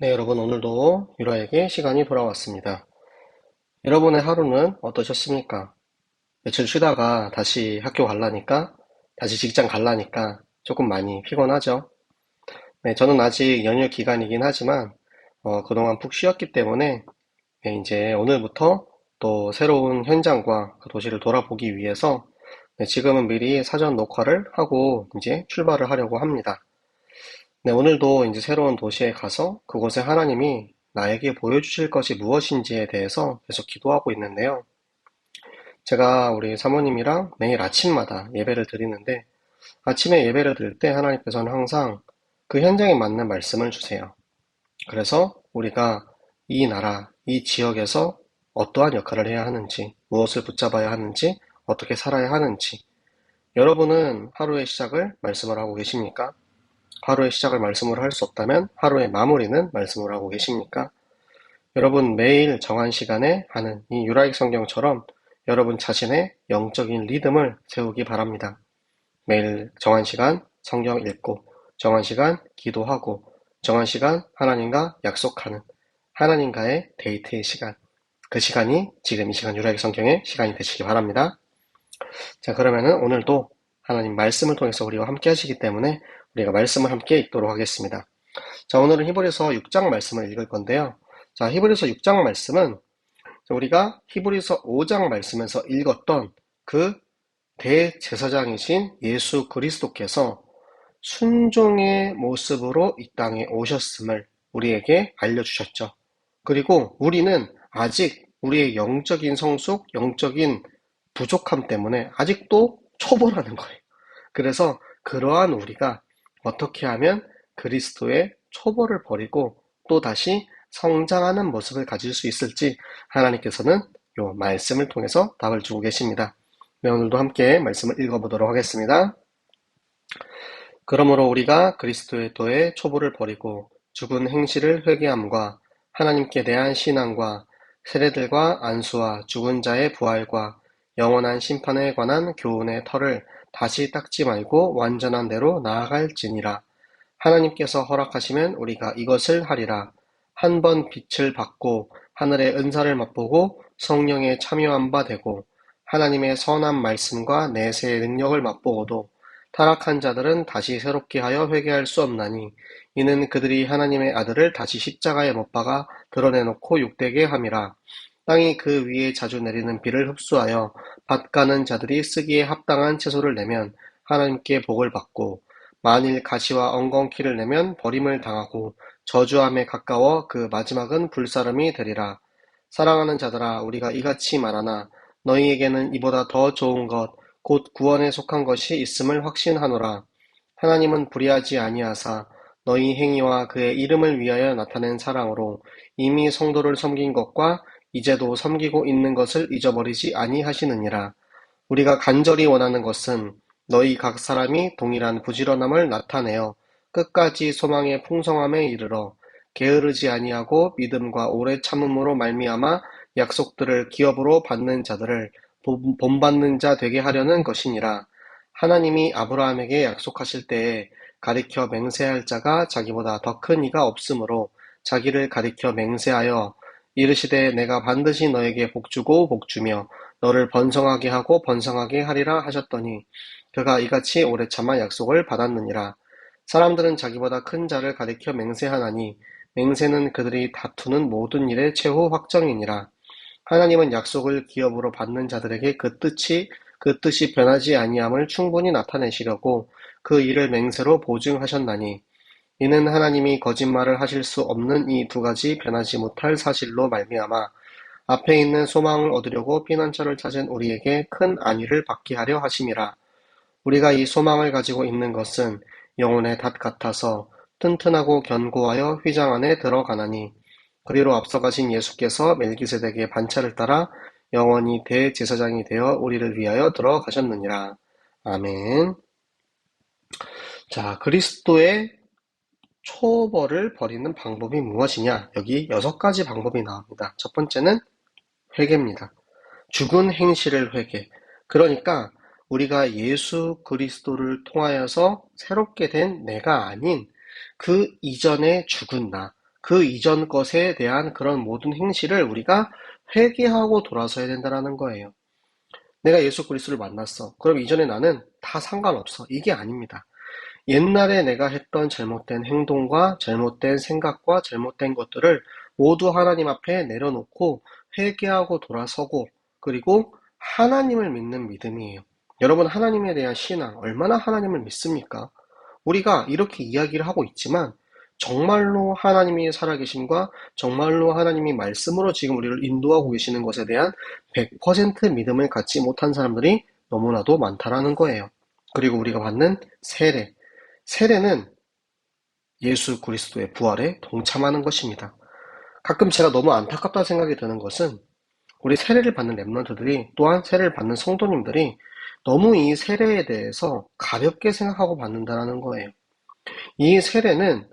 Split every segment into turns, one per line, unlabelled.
네, 여러분, 오늘도 유라에게 시간이 돌아왔습니다. 여러분의 하루는 어떠셨습니까? 며칠 쉬다가 다시 학교 갈라니까, 다시 직장 갈라니까 조금 많이 피곤하죠? 네, 저는 아직 연휴 기간이긴 하지만, 그동안 푹 쉬었기 때문에, 네, 이제 오늘부터 또 새로운 현장과 그 도시를 돌아보기 위해서, 네, 지금은 미리 사전 녹화를 하고 이제 출발을 하려고 합니다. 네, 오늘도 이제 새로운 도시에 가서 그곳에 하나님이 나에게 보여주실 것이 무엇인지에 대해서 계속 기도하고 있는데요. 제가 우리 사모님이랑 매일 아침마다 예배를 드리는데 아침에 예배를 드릴 때 하나님께서는 항상 그 현장에 맞는 말씀을 주세요. 그래서 우리가 이 나라, 이 지역에서 어떠한 역할을 해야 하는지, 무엇을 붙잡아야 하는지, 어떻게 살아야 하는지. 여러분은 하루의 시작을 말씀을 하고 계십니까? 하루의 시작을 말씀으로 할 수 없다면 하루의 마무리는 말씀으로 하고 계십니까? 여러분 매일 정한 시간에 하는 이 유라익 성경처럼 여러분 자신의 영적인 리듬을 세우기 바랍니다. 매일 정한 시간 성경 읽고, 정한 시간 기도하고, 정한 시간 하나님과 약속하는 하나님과의 데이트의 시간. 그 시간이 지금 이 시간 유라익 성경의 시간이 되시기 바랍니다. 자, 그러면은 오늘도 하나님 말씀을 통해서 우리와 함께 하시기 때문에 우리가 말씀을 함께 읽도록 하겠습니다. 자, 오늘은 히브리서 6장 말씀을 읽을 건데요. 자, 히브리서 6장 말씀은 우리가 히브리서 5장 말씀에서 읽었던 그 대제사장이신 예수 그리스도께서 순종의 모습으로 이 땅에 오셨음을 우리에게 알려주셨죠. 그리고 우리는 아직 우리의 영적인 성숙, 영적인 부족함 때문에 아직도 초보라는 거예요. 그래서 그러한 우리가 어떻게 하면 그리스도의 초보를 버리고 또 다시 성장하는 모습을 가질 수 있을지 하나님께서는 이 말씀을 통해서 답을 주고 계십니다. 네, 오늘도 함께 말씀을 읽어보도록 하겠습니다. 그러므로 우리가 그리스도의 도의 초보를 버리고 죽은 행실을 회개함과 하나님께 대한 신앙과 세례들과 안수와 죽은 자의 부활과 영원한 심판에 관한 교훈의 터를 다시 닦지 말고 완전한 대로 나아갈지니라. 하나님께서 허락하시면 우리가 이것을 하리라. 한 번 빛을 받고 하늘의 은사를 맛보고 성령에 참여한 바 되고 하나님의 선한 말씀과 내세의 능력을 맛보고도 타락한 자들은 다시 새롭게 하여 회개할 수 없나니 이는 그들이 하나님의 아들을 다시 십자가에 못 박아 드러내놓고 욕되게 함이라. 땅이 그 위에 자주 내리는 비를 흡수하여 밭 가는 자들이 쓰기에 합당한 채소를 내면 하나님께 복을 받고 만일 가시와 엉겅퀴를 내면 버림을 당하고 저주함에 가까워 그 마지막은 불사름이 되리라. 사랑하는 자들아 우리가 이같이 말하나 너희에게는 이보다 더 좋은 것 곧 구원에 속한 것이 있음을 확신하노라. 하나님은 불의하지 아니하사 너희 행위와 그의 이름을 위하여 나타낸 사랑으로 이미 성도를 섬긴 것과 이제도 섬기고 있는 것을 잊어버리지 아니하시느니라. 우리가 간절히 원하는 것은 너희 각 사람이 동일한 부지런함을 나타내어 끝까지 소망의 풍성함에 이르러 게으르지 아니하고 믿음과 오래 참음으로 말미암아 약속들을 기업으로 받는 자들을 본받는 자 되게 하려는 것이니라. 하나님이 아브라함에게 약속하실 때에 가리켜 맹세할 자가 자기보다 더 큰 이가 없으므로 자기를 가리켜 맹세하여 이르시되 내가 반드시 너에게 복주고 복주며 너를 번성하게 하고 번성하게 하리라 하셨더니 그가 이같이 오래 참아 약속을 받았느니라. 사람들은 자기보다 큰 자를 가리켜 맹세하나니 맹세는 그들이 다투는 모든 일의 최후 확정이니라. 하나님은 약속을 기업으로 받는 자들에게 그 뜻이 변하지 아니함을 충분히 나타내시려고 그 일을 맹세로 보증하셨나니 이는 하나님이 거짓말을 하실 수 없는 이 두 가지 변하지 못할 사실로 말미암아 앞에 있는 소망을 얻으려고 피난처를 찾은 우리에게 큰 안위를 받게 하려 하심이라. 우리가 이 소망을 가지고 있는 것은 영혼의 닷 같아서 튼튼하고 견고하여 휘장 안에 들어가나니 그리로 앞서가신 예수께서 멜기세덱의 반차를 따라 영원히 대제사장이 되어 우리를 위하여 들어가셨느니라. 아멘. 자, 그리스도의 초벌을 버리는 방법이 무엇이냐? 여기 6가지 방법이 나옵니다. 첫 번째는 회개입니다. 죽은 행실을 회개. 그러니까 우리가 예수 그리스도를 통하여서 새롭게 된 내가 아닌 그 이전에 죽은 나, 그 이전 것에 대한 그런 모든 행실을 우리가 회개하고 돌아서야 된다는 거예요. 내가 예수 그리스도를 만났어. 그럼 이전에 나는 다 상관없어. 이게 아닙니다. 옛날에 내가 했던 잘못된 행동과 잘못된 생각과 잘못된 것들을 모두 하나님 앞에 내려놓고 회개하고 돌아서고, 그리고 하나님을 믿는 믿음이에요. 여러분, 하나님에 대한 신앙, 얼마나 하나님을 믿습니까? 우리가 이렇게 이야기를 하고 있지만 정말로 하나님이 살아계심과 정말로 하나님이 말씀으로 지금 우리를 인도하고 계시는 것에 대한 100% 믿음을 갖지 못한 사람들이 너무나도 많다라는 거예요. 그리고 우리가 받는 세례는 예수 그리스도의 부활에 동참하는 것입니다. 가끔 제가 너무 안타깝다는 생각이 드는 것은 우리 세례를 받는 렘넌트들이, 또한 세례를 받는 성도님들이 너무 이 세례에 대해서 가볍게 생각하고 받는다는 거예요. 이 세례는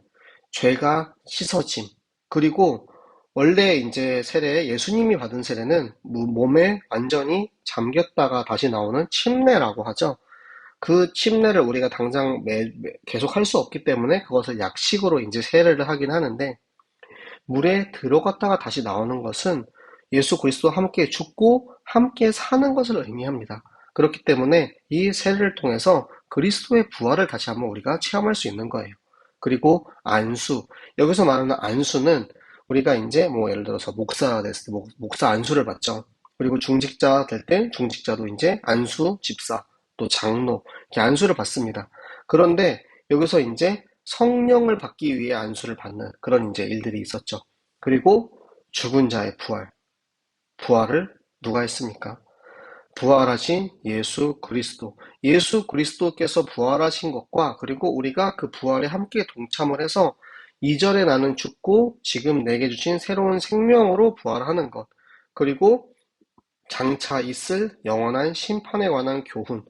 죄가 씻어짐, 그리고 원래 이제 예수님이 받은 세례는 몸에 완전히 잠겼다가 다시 나오는 침례라고 하죠. 그 침례를 우리가 당장 계속 할 수 없기 때문에 그것을 약식으로 이제 세례를 하긴 하는데, 물에 들어갔다가 다시 나오는 것은 예수 그리스도와 함께 죽고 함께 사는 것을 의미합니다. 그렇기 때문에 이 세례를 통해서 그리스도의 부활을 다시 한번 우리가 체험할 수 있는 거예요. 그리고 안수, 여기서 말하는 안수는 우리가 이제 예를 들어서 목사가 됐을 때 목사 안수를 받죠. 그리고 중직자 될 때 중직자도 이제 안수, 집사, 또 장로, 이렇게 안수를 받습니다. 그런데 여기서 이제 성령을 받기 위해 안수를 받는 그런 이제 일들이 있었죠. 그리고 죽은 자의 부활을 누가 했습니까? 부활하신 예수 그리스도께서 부활하신 것과, 그리고 우리가 그 부활에 함께 동참을 해서 이전에 나는 죽고 지금 내게 주신 새로운 생명으로 부활하는 것, 그리고 장차 있을 영원한 심판에 관한 교훈,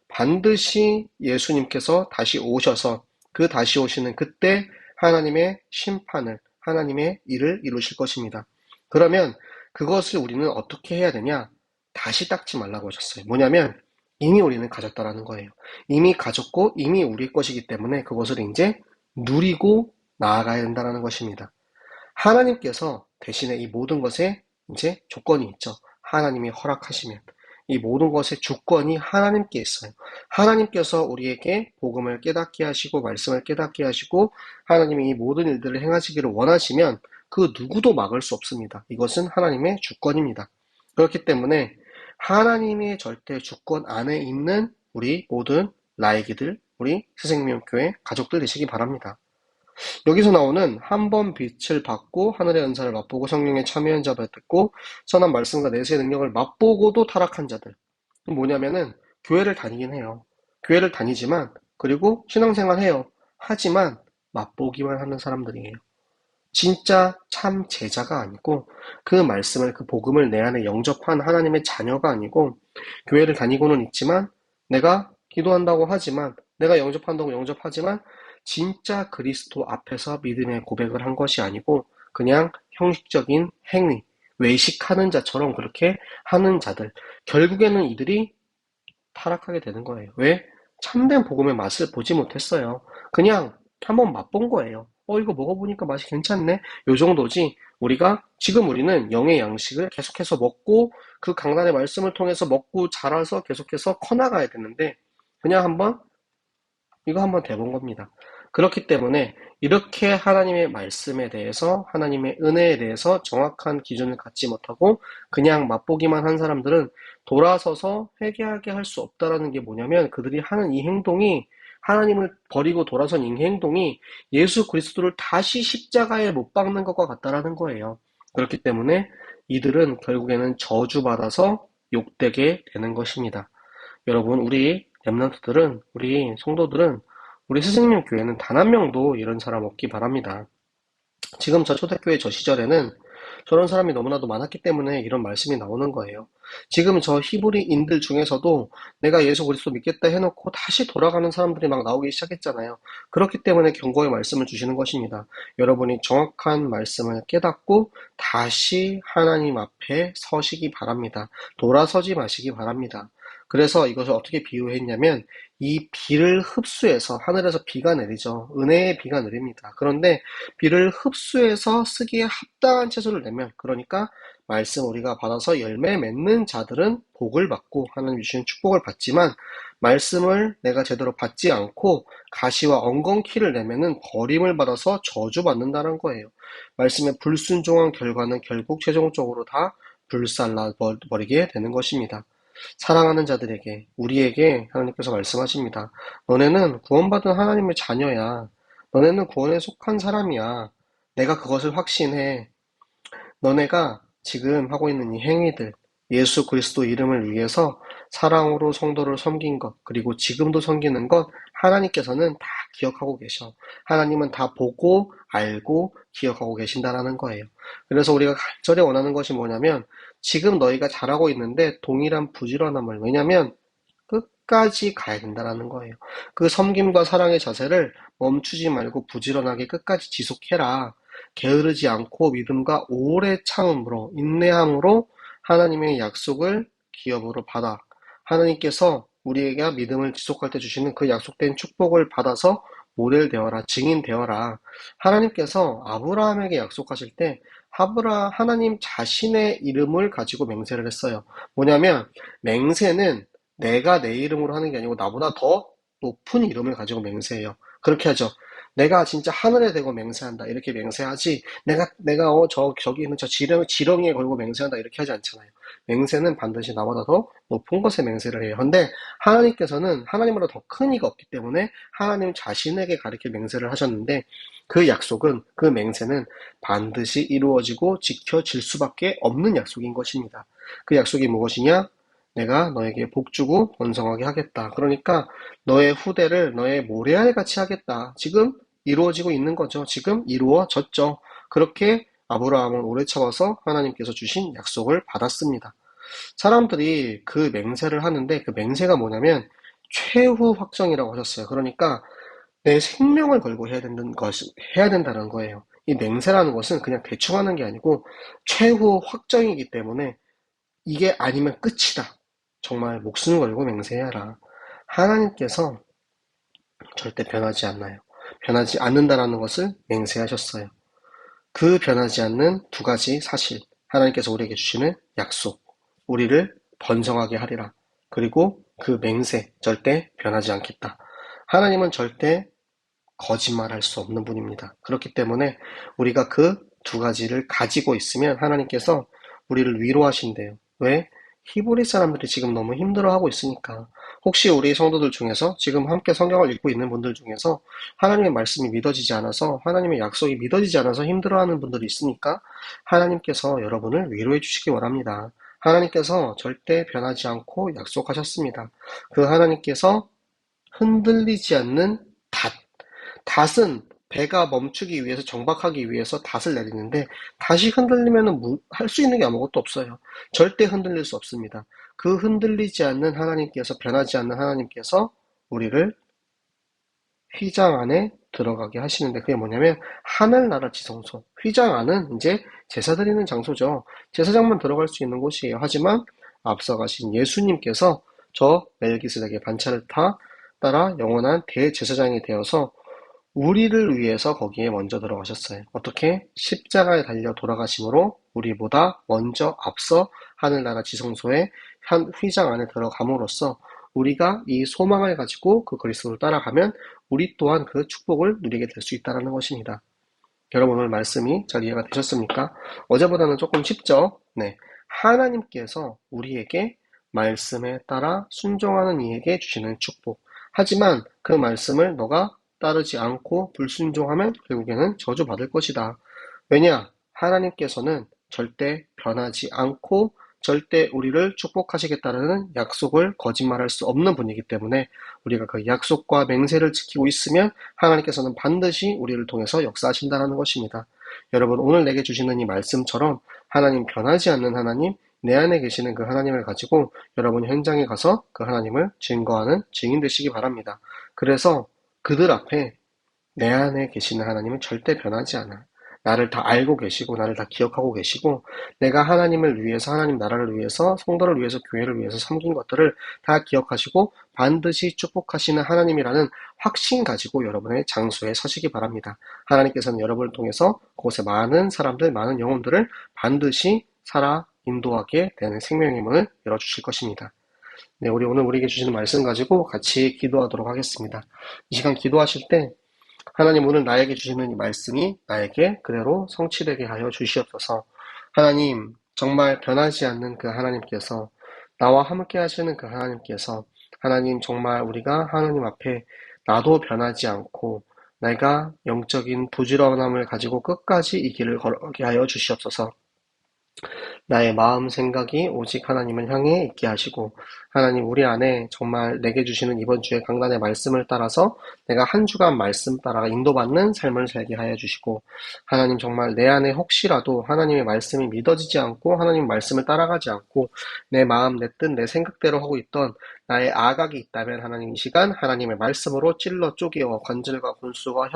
반드시 예수님께서 다시 오셔서 그 다시 오시는 그때 하나님의 심판을, 하나님의 일을 이루실 것입니다. 그러면 그것을 우리는 어떻게 해야 되냐? 다시 닦지 말라고 하셨어요. 뭐냐면 이미 우리는 가졌다라는 거예요. 이미 가졌고 이미 우리 것이기 때문에 그것을 이제 누리고 나아가야 된다는 것입니다. 하나님께서 대신에 이 모든 것에 이제 조건이 있죠. 하나님이 허락하시면 이 모든 것의 주권이 하나님께 있어요. 하나님께서 우리에게 복음을 깨닫게 하시고 말씀을 깨닫게 하시고 하나님이 이 모든 일들을 행하시기를 원하시면 그 누구도 막을 수 없습니다. 이것은 하나님의 주권입니다. 그렇기 때문에 하나님의 절대 주권 안에 있는 우리 모든 라이기들, 우리 새생명교회 가족들 되시기 바랍니다. 여기서 나오는 한 번 빛을 받고 하늘의 은사를 맛보고 성령에 참여한 자를 듣고 선한 말씀과 내세의 능력을 맛보고도 타락한 자들. 뭐냐면은 교회를 다니긴 해요. 교회를 다니지만, 그리고 신앙생활 해요. 하지만 맛보기만 하는 사람들이에요. 진짜 참 제자가 아니고 그 말씀을, 그 복음을 내 안에 영접한 하나님의 자녀가 아니고, 교회를 다니고는 있지만, 내가 기도한다고 하지만, 내가 영접한다고 영접하지만 진짜 그리스도 앞에서 믿음의 고백을 한 것이 아니고 그냥 형식적인 행위, 외식하는 자처럼 그렇게 하는 자들, 결국에는 이들이 타락하게 되는 거예요. 왜? 참된 복음의 맛을 보지 못했어요. 그냥 한번 맛본 거예요. 이거 먹어보니까 맛이 괜찮네. 요 정도지. 지금 우리는 영의 양식을 계속해서 먹고 그 강단의 말씀을 통해서 먹고 자라서 계속해서 커나가야 되는데, 그냥 이거 한번 돼본 겁니다. 그렇기 때문에 이렇게 하나님의 말씀에 대해서, 하나님의 은혜에 대해서 정확한 기준을 갖지 못하고 그냥 맛보기만 한 사람들은 돌아서서 회개하게 할 수 없다라는 게 뭐냐면, 그들이 하는 이 행동이, 하나님을 버리고 돌아선 이 행동이 예수 그리스도를 다시 십자가에 못 박는 것과 같다라는 거예요. 그렇기 때문에 이들은 결국에는 저주받아서 욕되게 되는 것입니다. 여러분, 우리 렘넌트들은, 우리 성도들은, 우리 스승님 교회는 단 한 명도 이런 사람 없기 바랍니다. 지금 저 초대교회 저 시절에는 저런 사람이 너무나도 많았기 때문에 이런 말씀이 나오는 거예요. 지금 저 히브리인들 중에서도 내가 예수 그리스도 믿겠다 해놓고 다시 돌아가는 사람들이 막 나오기 시작했잖아요. 그렇기 때문에 경고의 말씀을 주시는 것입니다. 여러분이 정확한 말씀을 깨닫고 다시 하나님 앞에 서시기 바랍니다. 돌아서지 마시기 바랍니다. 그래서 이것을 어떻게 비유했냐면 이 비를 흡수해서 하늘에서 비가 내리죠. 은혜의 비가 내립니다. 그런데 비를 흡수해서 쓰기에 합당한 채소를 내면, 그러니까 말씀 우리가 받아서 열매 맺는 자들은 복을 받고 하나님 주시는 축복을 받지만, 말씀을 내가 제대로 받지 않고 가시와 엉겅퀴를 내면은 버림을 받아서 저주받는다는 거예요. 말씀에 불순종한 결과는 결국 최종적으로 다 불살라 버리게 되는 것입니다. 사랑하는 자들에게, 우리에게 하나님께서 말씀하십니다. 너네는 구원받은 하나님의 자녀야. 너네는 구원에 속한 사람이야. 내가 그것을 확신해. 너네가 지금 하고 있는 이 행위들, 예수 그리스도 이름을 위해서 사랑으로 성도를 섬긴 것, 그리고 지금도 섬기는 것, 하나님께서는 다 기억하고 계셔. 하나님은 다 보고, 알고, 기억하고 계신다라는 거예요. 그래서 우리가 간절히 원하는 것이 뭐냐면, 지금 너희가 잘하고 있는데 동일한 부지런함을, 왜냐면 끝까지 가야 된다라는 거예요. 그 섬김과 사랑의 자세를 멈추지 말고 부지런하게 끝까지 지속해라. 게으르지 않고 믿음과 오래 참음으로, 인내함으로 하나님의 약속을 기업으로 받아. 하나님께서 우리에게 믿음을 지속할 때 주시는 그 약속된 축복을 받아서 모델 되어라, 증인 되어라. 하나님께서 아브라함에게 약속하실 때 하나님 자신의 이름을 가지고 맹세를 했어요. 뭐냐면 맹세는 내가 내 이름으로 하는 게 아니고 나보다 더 높은 이름을 가지고 맹세해요. 그렇게 하죠. 내가 진짜 하늘에 대고 맹세한다, 이렇게 맹세하지, 내가 저기 있는 저 지렁이에 걸고 맹세한다, 이렇게 하지 않잖아요. 맹세는 반드시 나보다 더 높은 것에 맹세를 해요. 근데 하나님께서는 하나님보다 더 큰 이가 없기 때문에 하나님 자신에게 가르쳐 맹세를 하셨는데, 그 약속은, 그 맹세는 반드시 이루어지고 지켜질 수밖에 없는 약속인 것입니다. 그 약속이 무엇이냐? 내가 너에게 복주고 번성하게 하겠다. 그러니까 너의 후대를 너의 모래알 같이 하겠다. 지금 이루어지고 있는 거죠. 지금 이루어졌죠. 그렇게 아브라함은 오래 참아서 하나님께서 주신 약속을 받았습니다. 사람들이 그 맹세를 하는데, 그 맹세가 뭐냐면 최후 확정이라고 하셨어요. 그러니까 내 생명을 걸고 해야 된다는 거예요. 이 맹세라는 것은 그냥 대충 하는 게 아니고 최후 확정이기 때문에 이게 아니면 끝이다. 정말 목숨을 걸고 맹세해라. 하나님께서 절대 변하지 않나요? 변하지 않는다라는 것을 맹세하셨어요. 그 변하지 않는 두 가지 사실, 하나님께서 우리에게 주시는 약속, 우리를 번성하게 하리라. 그리고 그 맹세, 절대 변하지 않겠다. 하나님은 절대 거짓말할 수 없는 분입니다. 그렇기 때문에 우리가 그 두 가지를 가지고 있으면 하나님께서 우리를 위로하신대요. 왜? 히브리 사람들이 지금 너무 힘들어하고 있으니까. 혹시 우리 성도들 중에서, 지금 함께 성경을 읽고 있는 분들 중에서 하나님의 말씀이 믿어지지 않아서, 하나님의 약속이 믿어지지 않아서 힘들어하는 분들이 있으니까 하나님께서 여러분을 위로해 주시기 원합니다. 하나님께서 절대 변하지 않고 약속하셨습니다. 그 하나님께서 흔들리지 않는 닷. 닷은 배가 멈추기 위해서, 정박하기 위해서 닷을 내리는데, 닷이 흔들리면 할 수 있는 게 아무것도 없어요. 절대 흔들릴 수 없습니다. 그 흔들리지 않는 하나님께서, 변하지 않는 하나님께서 우리를 휘장 안에 들어가게 하시는데, 그게 뭐냐면 하늘나라 지성소. 휘장 안은 이제 제사 드리는 장소죠. 제사장만 들어갈 수 있는 곳이에요. 하지만 앞서 가신 예수님께서 저 멜기스덱의 반차를 따라 영원한 대제사장이 되어서 우리를 위해서 거기에 먼저 들어가셨어요. 어떻게? 십자가에 달려 돌아가심으로 우리보다 먼저 앞서 하늘나라 지성소의 한 휘장 안에 들어감으로써 우리가 이 소망을 가지고 그 그리스도를 따라가면 우리 또한 그 축복을 누리게 될 수 있다는 것입니다. 여러분, 오늘 말씀이 잘 이해가 되셨습니까? 어제보다는 조금 쉽죠? 네. 하나님께서 우리에게 말씀에 따라 순종하는 이에게 주시는 축복. 하지만 그 말씀을 너가 따르지 않고 불순종하면 결국에는 저주받을 것이다. 왜냐? 하나님께서는 절대 변하지 않고 절대 우리를 축복하시겠다는 약속을 거짓말할 수 없는 분이기 때문에 우리가 그 약속과 맹세를 지키고 있으면 하나님께서는 반드시 우리를 통해서 역사하신다는 것입니다. 여러분, 오늘 내게 주시는 이 말씀처럼 하나님, 변하지 않는 하나님, 내 안에 계시는 그 하나님을 가지고 여러분 현장에 가서 그 하나님을 증거하는 증인 되시기 바랍니다. 그래서 그들 앞에 내 안에 계시는 하나님은 절대 변하지 않아. 나를 다 알고 계시고 나를 다 기억하고 계시고 내가 하나님을 위해서 하나님 나라를 위해서 성도를 위해서 교회를 위해서 섬긴 것들을 다 기억하시고 반드시 축복하시는 하나님이라는 확신 가지고 여러분의 장소에 서시기 바랍니다. 하나님께서는 여러분을 통해서 그곳에 많은 사람들, 많은 영혼들을 반드시 살아 인도하게 되는 생명의 문을 열어주실 것입니다. 네, 우리 오늘 우리에게 주시는 말씀 가지고 같이 기도하도록 하겠습니다. 이 시간 기도하실 때 하나님 오늘 나에게 주시는 이 말씀이 나에게 그대로 성취되게 하여 주시옵소서. 하나님, 정말 변하지 않는 그 하나님께서 나와 함께 하시는 그 하나님께서 하나님 정말 우리가 하나님 앞에 나도 변하지 않고 내가 영적인 부지런함을 가지고 끝까지 이 길을 걸어가게 하여 주시옵소서. 나의 마음 생각이 오직 하나님을 향해 있게 하시고 하나님 우리 안에 정말 내게 주시는 이번 주의 강단의 말씀을 따라서 내가 한 주간 말씀 따라 인도받는 삶을 살게 하여 주시고 하나님 정말 내 안에 혹시라도 하나님의 말씀이 믿어지지 않고 하나님 말씀을 따라가지 않고 내 마음 내 뜻 내 생각대로 하고 있던 나의 아각이 있다면 하나님 이 시간 하나님의 말씀으로 찔러 쪼개어 관절과 골수와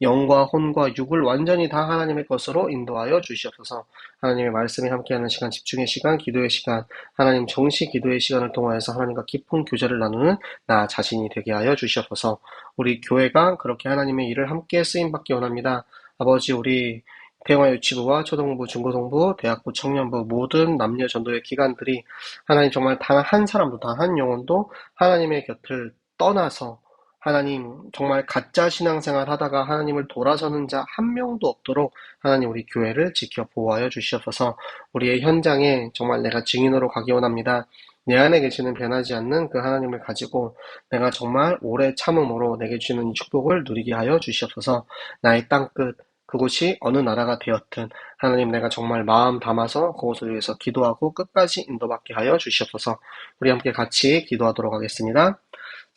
영과 혼과 육을 완전히 다 하나님의 것으로 인도하여 주시옵소서. 하나님의 말씀이 함께하는 시간, 집중의 시간, 기도의 시간, 하나님 정시 기도의 시간을 통하여서 하나님과 깊은 교제를 나누는 나 자신이 되게 하여 주시옵소서. 우리 교회가 그렇게 하나님의 일을 함께 쓰임받기 원합니다. 아버지 우리 대화유치부와 초등부, 중고등부, 대학부, 청년부 모든 남녀 전도의 기관들이 하나님 정말 단 한 사람도 단 한 영혼도 하나님의 곁을 떠나서 하나님 정말 가짜 신앙생활 하다가 하나님을 돌아서는 자 한 명도 없도록 하나님 우리 교회를 지켜 보호하여 주시옵소서. 우리의 현장에 정말 내가 증인으로 가기 원합니다. 내 안에 계시는 변하지 않는 그 하나님을 가지고 내가 정말 오래 참음으로 내게 주시는 이 축복을 누리게 하여 주시옵소서. 나의 땅끝 그곳이 어느 나라가 되었든 하나님 내가 정말 마음 담아서 그곳을 위해서 기도하고 끝까지 인도받게 하여 주시옵소서. 우리 함께 같이 기도하도록 하겠습니다.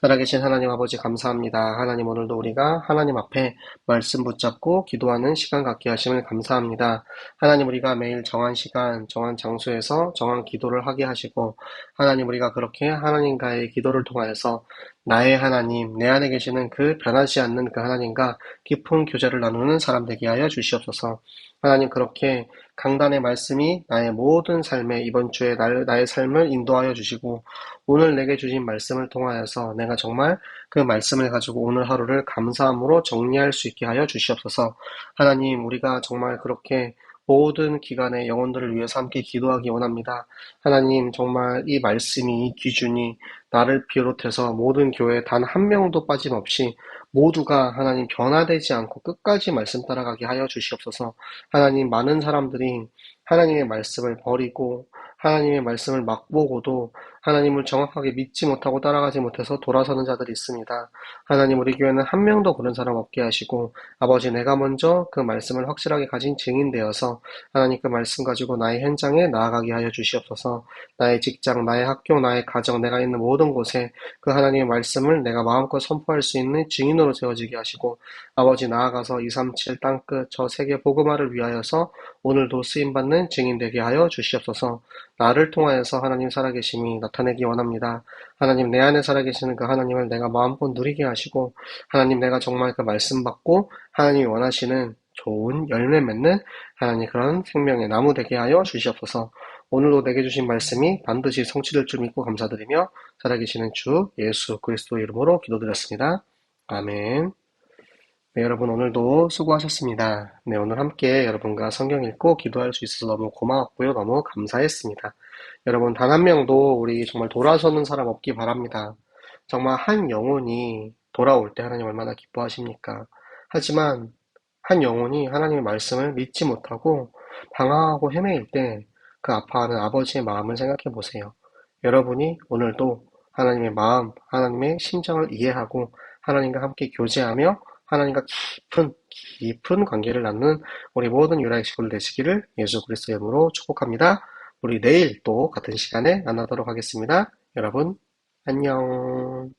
살아계신 하나님 아버지 감사합니다. 하나님 오늘도 우리가 하나님 앞에 말씀 붙잡고 기도하는 시간 갖게 하심을 감사합니다. 하나님 우리가 매일 정한 시간, 정한 장소에서 정한 기도를 하게 하시고 하나님 우리가 그렇게 하나님과의 기도를 통하여서 나의 하나님, 내 안에 계시는 그 변하지 않는 그 하나님과 깊은 교제를 나누는 사람 되게 하여 주시옵소서. 하나님 그렇게 강단의 말씀이 나의 모든 삶에 이번 주에 나의 삶을 인도하여 주시고 오늘 내게 주신 말씀을 통하여서 내가 정말 그 말씀을 가지고 오늘 하루를 감사함으로 정리할 수 있게 하여 주시옵소서. 하나님 우리가 정말 그렇게 모든 기간의 영혼들을 위해서 함께 기도하기 원합니다. 하나님 정말 이 말씀이 이 기준이 나를 비롯해서 모든 교회 단 한 명도 빠짐없이 모두가 하나님 변화되지 않고 끝까지 말씀 따라가게 하여 주시옵소서. 하나님 많은 사람들이 하나님의 말씀을 버리고 하나님의 말씀을 맛보고도 하나님을 정확하게 믿지 못하고 따라가지 못해서 돌아서는 자들이 있습니다. 하나님 우리 교회는 한 명도 그런 사람 없게 하시고 아버지 내가 먼저 그 말씀을 확실하게 가진 증인되어서 하나님 그 말씀 가지고 나의 현장에 나아가게 하여 주시옵소서. 나의 직장, 나의 학교, 나의 가정, 내가 있는 모든 곳에 그 하나님의 말씀을 내가 마음껏 선포할 수 있는 증인으로 세워지게 하시고 아버지 나아가서 237 땅끝 저 세계 복음화를 위하여서 오늘도 쓰임받는 증인 되게 하여 주시옵소서. 나를 통하여서 하나님 살아계심이 나타내기 원합니다. 하나님 내 안에 살아계시는 그 하나님을 내가 마음껏 누리게 하시고 하나님 내가 정말 그 말씀 받고 하나님이 원하시는 좋은 열매 맺는 하나님 그런 생명의 나무 되게 하여 주시옵소서. 오늘도 내게 주신 말씀이 반드시 성취될 줄 믿고 감사드리며 살아계시는 주 예수 그리스도 이름으로 기도드렸습니다. 아멘. 네, 여러분 오늘도 수고하셨습니다. 네, 오늘 함께 여러분과 성경 읽고 기도할 수 있어서 너무 고마웠고요. 너무 감사했습니다. 여러분 단 한 명도 우리 정말 돌아서는 사람 없기 바랍니다. 정말 한 영혼이 돌아올 때 하나님 얼마나 기뻐하십니까? 하지만 한 영혼이 하나님의 말씀을 믿지 못하고 방황하고 헤매일 때 그 아파하는 아버지의 마음을 생각해 보세요. 여러분이 오늘도 하나님의 마음, 하나님의 심정을 이해하고 하나님과 함께 교제하며 하나님과 깊은 관계를 나누는 우리 모든 유라의 식구들 되시기를 예수 그리스도의 이름으로 축복합니다. 우리 내일 또 같은 시간에 만나도록 하겠습니다. 여러분 안녕.